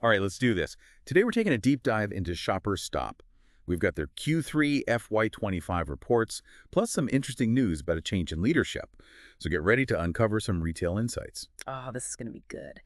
All right, let's do this. Today we're taking a deep dive into Shoppers Stop. We've got their Q3F25 reports, plus some interesting news about a change in leadership. So get ready to uncover some retail insights. Oh, this is going to be good.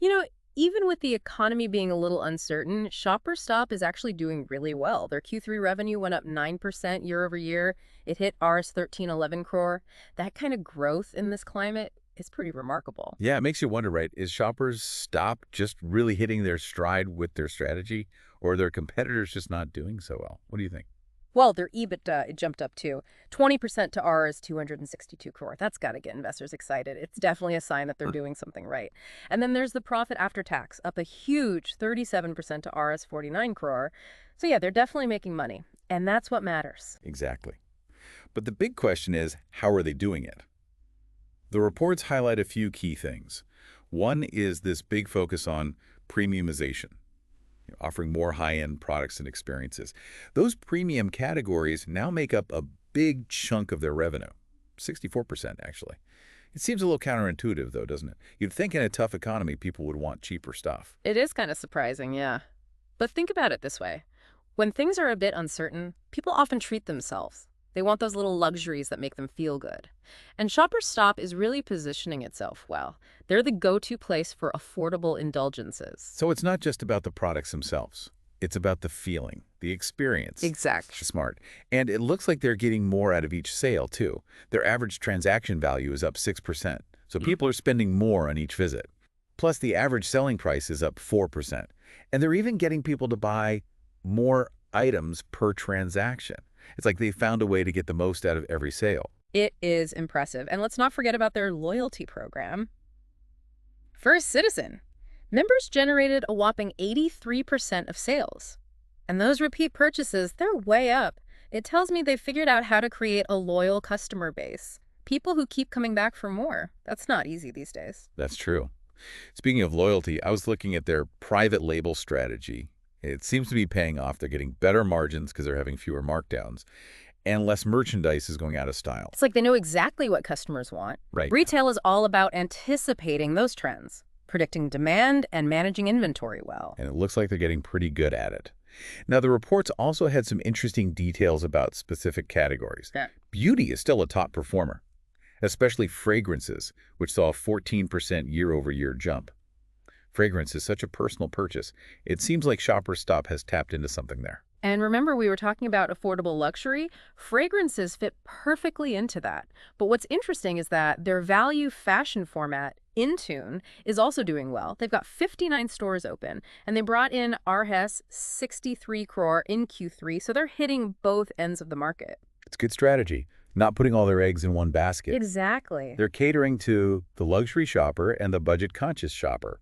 You know, even with the economy being a little uncertain, Shoppers Stop is actually doing really well. Their Q3 revenue went up 9% year over year. It hit Rs 1311 crore. That kind of growth in this climate is pretty remarkable. Yeah, it makes you wonder, right? Is Shoppers Stop just really hitting their stride with their strategy, or are their competitors just not doing so well? What do you think? Well, their EBITDA, it jumped up to 20% to Rs 262 crore. That's got to get investors excited. It's definitely a sign that they're doing something right. And then there's the profit after tax, up a huge 37% to Rs 49 crore. So yeah, they're definitely making money. And that's what matters. Exactly. But the big question is, how are they doing it? The reports highlight a few key things. One is this big focus on premiumization, offering more high-end products and experiences. Those premium categories now make up a big chunk of their revenue, 64% actually. It seems a little counterintuitive though, doesn't it? You'd think in a tough economy people would want cheaper stuff. It is kind of surprising, yeah. But think about it this way. When things are a bit uncertain, people often treat themselves. They want those little luxuries that make them feel good. And Shoppers Stop is really positioning itself well. They're the go-to place for affordable indulgences. So it's not just about the products themselves. It's about the feeling, the experience. Exactly. Smart. And it looks like they're getting more out of each sale, too. Their average transaction value is up 6%. So people are spending more on each visit. Plus, the average selling price is up 4%. And they're even getting people to buy more items per transaction. It's like they found a way to get the most out of every sale. It is impressive. And let's not forget about their loyalty program. First Citizen. Members generated a whopping 83% of sales. And those repeat purchases, they're way up. It tells me they've figured out how to create a loyal customer base. People who keep coming back for more. That's not easy these days. That's true. Speaking of loyalty, I was looking at their private label strategy. It seems to be paying off. They're getting better margins because they're having fewer markdowns, and less merchandise is going out of style. It's like they know exactly what customers want. Right. Retail is all about anticipating those trends, predicting demand, and managing inventory well. And it looks like they're getting pretty good at it. Now, the reports also had some interesting details about specific categories. Yeah. Beauty is still a top performer, especially fragrances, which saw a 14% year-over-year jump. Fragrance is such a personal purchase. It seems like Shoppers Stop has tapped into something there. And remember, we were talking about affordable luxury? Fragrances fit perfectly into that. But what's interesting is that their value fashion format, Intune, is also doing well. They've got 59 stores open, and they brought in Rs 63 crore in Q3, so they're hitting both ends of the market. It's good strategy, not putting all their eggs in one basket. Exactly. They're catering to the luxury shopper and the budget-conscious shopper.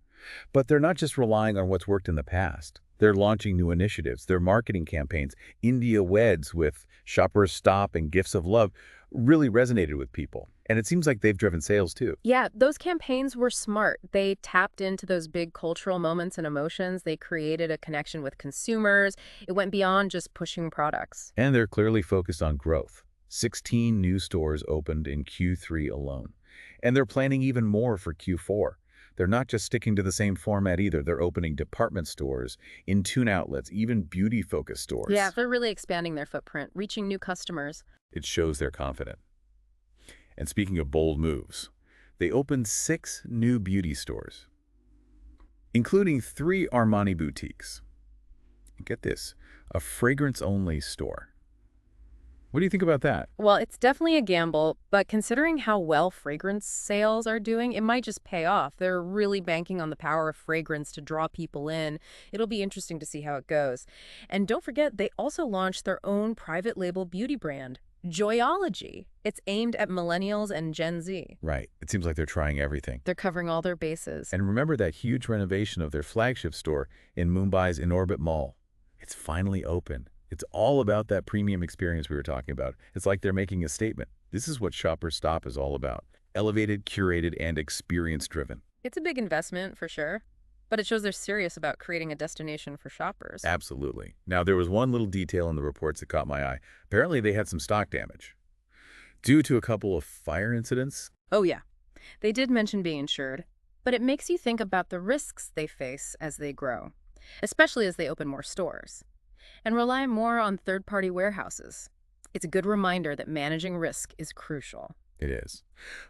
But they're not just relying on what's worked in the past. They're launching new initiatives. Their marketing campaigns, India Weds with Shoppers Stop and Gifts of Love, really resonated with people. And it seems like they've driven sales too. Yeah, those campaigns were smart. They tapped into those big cultural moments and emotions. They created a connection with consumers. It went beyond just pushing products. And they're clearly focused on growth. 16 new stores opened in Q3 alone. And they're planning even more for Q4. They're not just sticking to the same format either. They're opening department stores, Intune outlets, even beauty-focused stores. Yeah, they're really expanding their footprint, reaching new customers. It shows they're confident. And speaking of bold moves, they opened 6 new beauty stores, including 3 Armani boutiques. Get this, a fragrance-only store. What do you think about that? Well, it's definitely a gamble, but considering how well fragrance sales are doing, it might just pay off. They're really banking on the power of fragrance to draw people in. It'll be interesting to see how it goes. And don't forget, they also launched their own private label beauty brand, Joyology. It's aimed at millennials and Gen Z. Right. It seems like they're trying everything. They're covering all their bases. And remember that huge renovation of their flagship store in Mumbai's In-Orbit Mall? It's finally open. It's all about that premium experience we were talking about. It's like they're making a statement. This is what Shoppers Stop is all about. Elevated, curated, and experience-driven. It's a big investment, for sure. But it shows they're serious about creating a destination for shoppers. Absolutely. Now, there was one little detail in the reports that caught my eye. Apparently, they had some stock damage. Due to a couple of fire incidents. Oh, yeah. They did mention being insured. but it makes you think about the risks they face as they grow, especially as they open more stores, and rely more on third-party warehouses. It's a good reminder that managing risk is crucial. It is.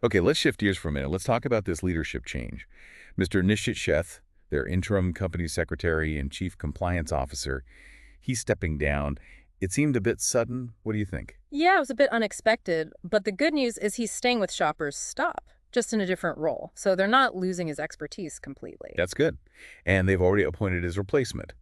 Okay, let's shift gears for a minute. Let's talk about this leadership change. Mr. Nishit Sheth, their interim company secretary and chief compliance officer, he's stepping down. It seemed a bit sudden. What do you think? Yeah, it was a bit unexpected, but the good news is he's staying with Shoppers Stop, just in a different role, so they're not losing his expertise completely. That's good. And they've already appointed his replacement,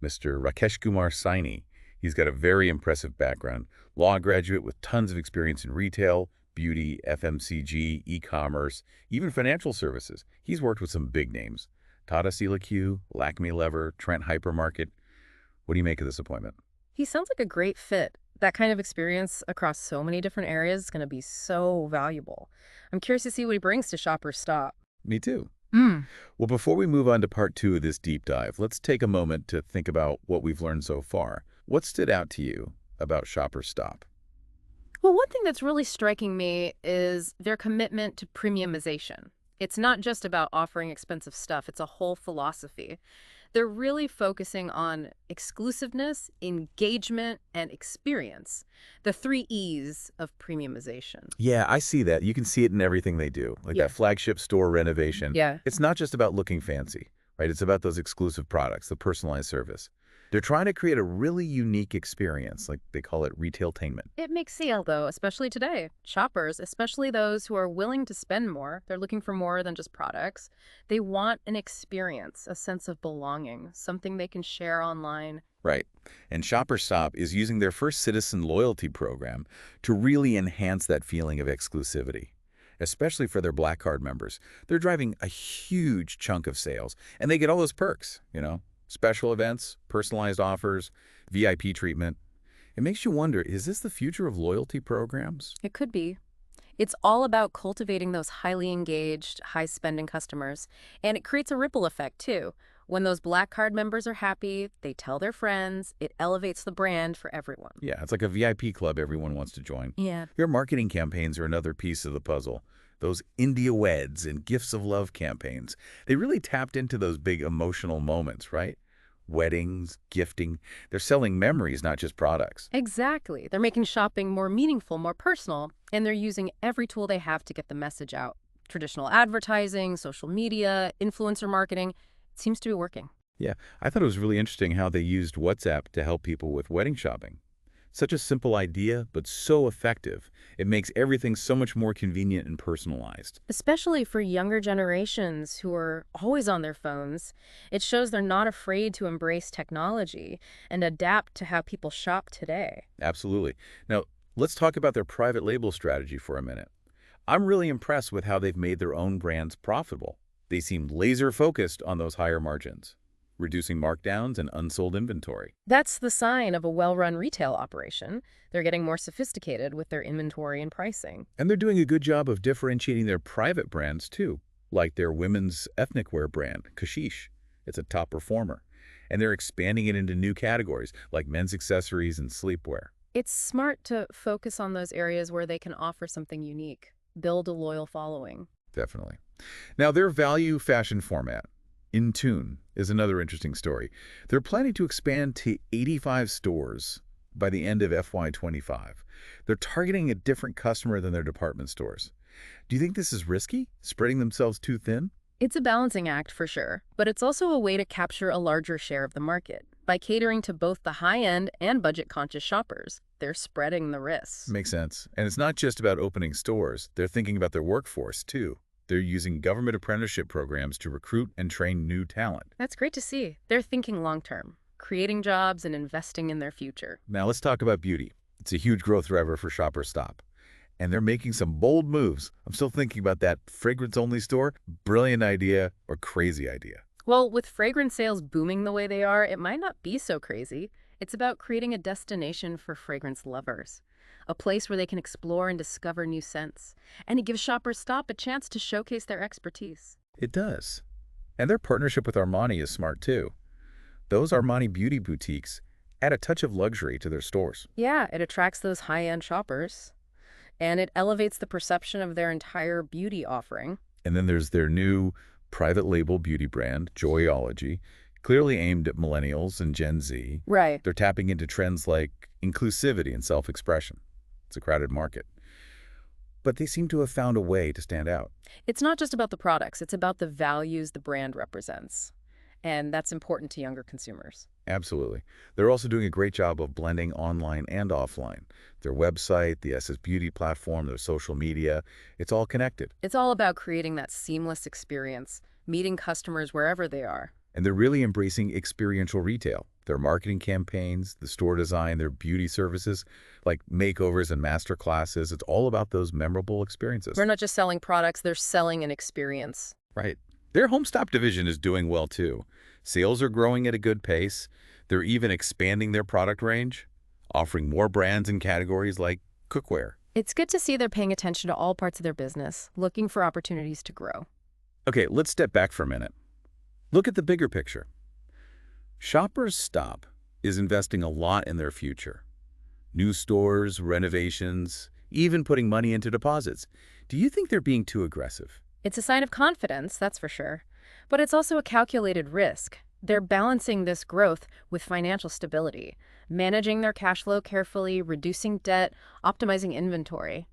Mr. Rakesh Kumar Saini. He's got a very impressive background, law graduate with tons of experience in retail, beauty, FMCG, e-commerce, even financial services. He's worked with some big names, Tata Steel, Lakme Lever, Trent Hypermarket. What do you make of this appointment? He sounds like a great fit. That kind of experience across so many different areas is going to be so valuable. I'm curious to see what he brings to Shoppers Stop. Me too. Mm. Well, before we move on to part 2 of this deep dive, let's take a moment to think about what we've learned so far. What stood out to you about Shoppers Stop? Well, one thing that's really striking me is their commitment to premiumization. It's not just about offering expensive stuff, it's a whole philosophy. They're really focusing on exclusiveness, engagement, and experience, the 3 E's of premiumization. Yeah, I see that. You can see it in everything they do, like Yeah. that flagship store renovation. Yeah. It's not just about looking fancy, right? It's about those exclusive products, the personalized service. They're trying to create a really unique experience, like they call it retailtainment. It makes sale, though, especially today. Shoppers, especially those who are willing to spend more, they're looking for more than just products. They want an experience, a sense of belonging, something they can share online. Right. And Shoppers Stop is using their first citizen loyalty program to really enhance that feeling of exclusivity, especially for their Black Card members. They're driving a huge chunk of sales, and they get all those perks, special events, personalized offers, VIP treatment. It makes you wonder, is this the future of loyalty programs? It could be. It's all about cultivating those highly engaged, high-spending customers. And it creates a ripple effect, too. When those Black Card members are happy, they tell their friends, it elevates the brand for everyone. Yeah, it's like a VIP club everyone wants to join. Yeah. Your marketing campaigns are another piece of the puzzle. Those India Weds and Gifts of Love campaigns, they really tapped into those big emotional moments, right? Weddings, gifting, they're selling memories, not just products. Exactly. They're making shopping more meaningful, more personal, and they're using every tool they have to get the message out. Traditional advertising, social media, influencer marketing, it seems to be working. Yeah, I thought it was really interesting how they used WhatsApp to help people with wedding shopping. Such a simple idea, but so effective. It makes everything so much more convenient and personalized. Especially for younger generations who are always on their phones, it shows they're not afraid to embrace technology and adapt to how people shop today. Absolutely. Now, let's talk about their private label strategy for a minute. I'm really impressed with how they've made their own brands profitable. They seem laser-focused on those higher margins, reducing markdowns and unsold inventory. That's the sign of a well-run retail operation. They're getting more sophisticated with their inventory and pricing. And they're doing a good job of differentiating their private brands, too, like their women's ethnic wear brand, Kashish. It's a top performer. And they're expanding it into new categories, like men's accessories and sleepwear. It's smart to focus on those areas where they can offer something unique, build a loyal following. Definitely. Now, their value fashion format, In Tune, is another interesting story. They're planning to expand to 85 stores by the end of FY25. They're targeting a different customer than their department stores. Do you think this is risky, spreading themselves too thin? It's a balancing act for sure, but it's also a way to capture a larger share of the market. By catering to both the high-end and budget-conscious shoppers, they're spreading the risks. Makes sense. And it's not just about opening stores. They're thinking about their workforce, too. They're using government apprenticeship programs to recruit and train new talent. That's great to see. They're thinking long-term, creating jobs and investing in their future. Now let's talk about beauty. It's a huge growth driver for Shoppers Stop. And they're making some bold moves. I'm still thinking about that fragrance-only store. Brilliant idea or crazy idea? Well, with fragrance sales booming the way they are, it might not be so crazy. It's about creating a destination for fragrance lovers, a place where they can explore and discover new scents. And it gives Shoppers Stop a chance to showcase their expertise. It does. And their partnership with Armani is smart, too. Those Armani beauty boutiques add a touch of luxury to their stores. Yeah, it attracts those high-end shoppers, and it elevates the perception of their entire beauty offering. And then there's their new private label beauty brand, Joyology, clearly aimed at millennials and Gen Z. Right. They're tapping into trends like inclusivity and self-expression. It's a crowded market. But they seem to have found a way to stand out. It's not just about the products, it's about the values the brand represents. And that's important to younger consumers. Absolutely. They're also doing a great job of blending online and offline. Their website, the SS Beauty platform, their social media, it's all connected. It's all about creating that seamless experience, meeting customers wherever they are. And they're really embracing experiential retail. Their marketing campaigns, the store design, their beauty services, like makeovers and master classes, it's all about those memorable experiences. We're not just selling products, they're selling an experience. Right. Their Home Stop division is doing well, too. Sales are growing at a good pace. They're even expanding their product range, offering more brands and categories like cookware. It's good to see they're paying attention to all parts of their business, looking for opportunities to grow. Okay, let's step back for a minute. Look at the bigger picture. Shoppers Stop is investing a lot in their future. New stores, renovations, even putting money into deposits. Do you think they're being too aggressive? It's a sign of confidence, that's for sure. But it's also a calculated risk. They're balancing this growth with financial stability, managing their cash flow carefully, reducing debt, optimizing inventory.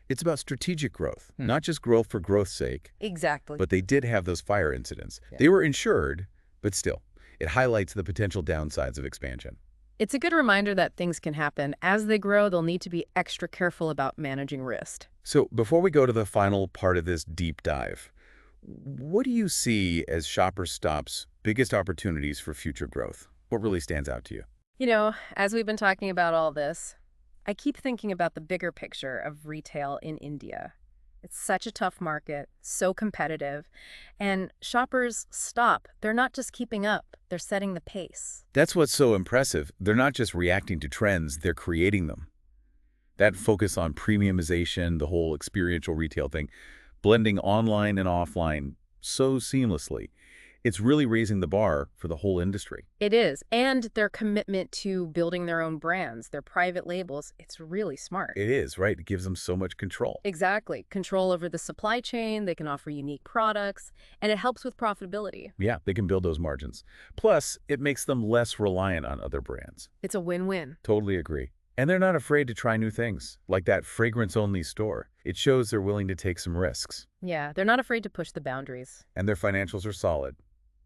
It's about strategic growth, not just growth for growth's sake. Exactly. But they did have those fire incidents. Yeah. They were insured, but still, it highlights the potential downsides of expansion. It's a good reminder that things can happen. As they grow, they'll need to be extra careful about managing risk. So before we go to the final part of this deep dive, what do you see as Shoppers Stop's biggest opportunities for future growth? What really stands out to you? You know, as we've been talking about all this, I keep thinking about the bigger picture of retail in India. It's such a tough market, so competitive, and Shoppers Stop, they're not just keeping up, they're setting the pace. That's what's so impressive. They're not just reacting to trends, they're creating them. That focus on premiumization, the whole experiential retail thing, blending online and offline so seamlessly, it's really raising the bar for the whole industry. It is, and their commitment to building their own brands, their private labels, it's really smart. It is, right? It gives them so much control. Exactly. Control over the supply chain, they can offer unique products, and it helps with profitability. Yeah, they can build those margins. Plus, it makes them less reliant on other brands. It's a win-win. Totally agree. And they're not afraid to try new things, like that fragrance-only store. It shows they're willing to take some risks. Yeah, they're not afraid to push the boundaries. And their financials are solid.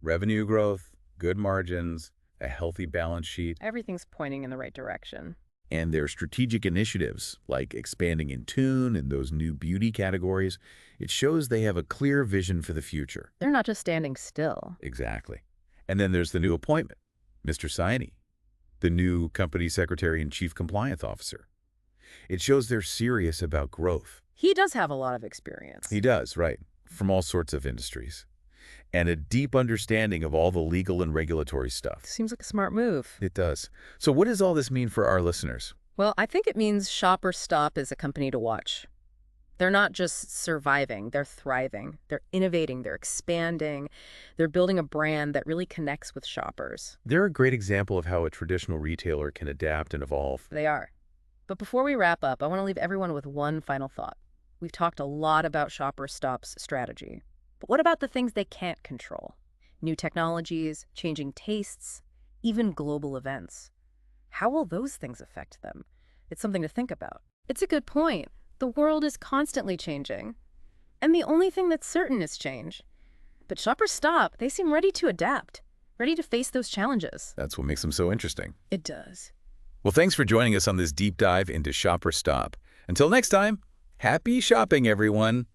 Revenue growth, good margins, a healthy balance sheet. Everything's pointing in the right direction. And their strategic initiatives, like expanding in Tune and those new beauty categories, it shows they have a clear vision for the future. They're not just standing still. Exactly. And then there's the new appointment, Mr. Saini, the new company secretary and chief compliance officer. It shows they're serious about growth. He does have a lot of experience. He does, right, from all sorts of industries. And a deep understanding of all the legal and regulatory stuff. Seems like a smart move. It does. So what does all this mean for our listeners? Well, I think it means Shoppers Stop is a company to watch. They're not just surviving, they're thriving. They're innovating, they're expanding. They're building a brand that really connects with shoppers. They're a great example of how a traditional retailer can adapt and evolve. They are. But before we wrap up, I want to leave everyone with one final thought. We've talked a lot about Shoppers Stop's strategy. But what about the things they can't control? New technologies, changing tastes, even global events. How will those things affect them? It's something to think about. It's a good point. The world is constantly changing. And the only thing that's certain is change. But Shoppers Stop, they seem ready to adapt, ready to face those challenges. That's what makes them so interesting. It does. Well, thanks for joining us on this deep dive into Shoppers Stop. Until next time, happy shopping, everyone.